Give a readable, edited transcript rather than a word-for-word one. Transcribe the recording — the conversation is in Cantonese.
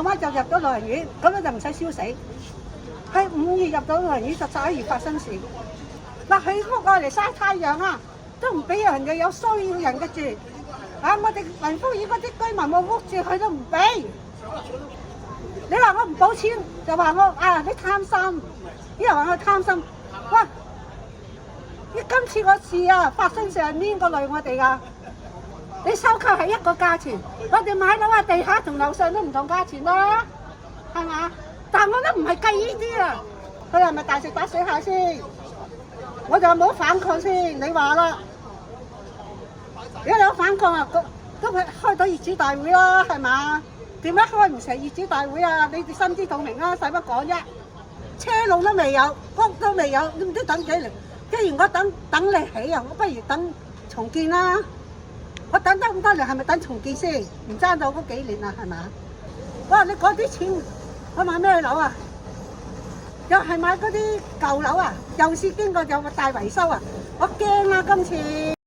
媽就入咗老人院，咁樣就唔使燒死。喺5月入到老人院，就11月發生事。嗱，起屋嚟曬太陽啊，都唔俾人哋有需要人嘅住。啊，我哋雲福苑嗰啲居民冇屋住，佢都唔俾。你話我唔補錢，就話我啊你貪心，啲人話我貪心。哇！今次個事啊，發生上邊個累我哋㗎？你收購係一個價錢，我哋買樓啊，地下同樓上都唔同價錢啦，係嘛？但我都唔係計呢啲啊，佢係咪大食打死蟹先？我就冇反抗先，你話啦。如果你有反抗啊，都開到業主大會啦，係嘛？點解開唔成業主大會啊？你哋心知肚明啊，使乜講啫？車路都未有，屋都未有，你唔知等幾年？既然我等你起啊，我不如等重建啦。我等得咁多年，係咪等重建先？唔爭到嗰幾年啦，係嘛？哇！你嗰啲錢，我買咩樓啊？又係買嗰啲舊樓啊？又是經過有個大維修啊！我驚啊！今次。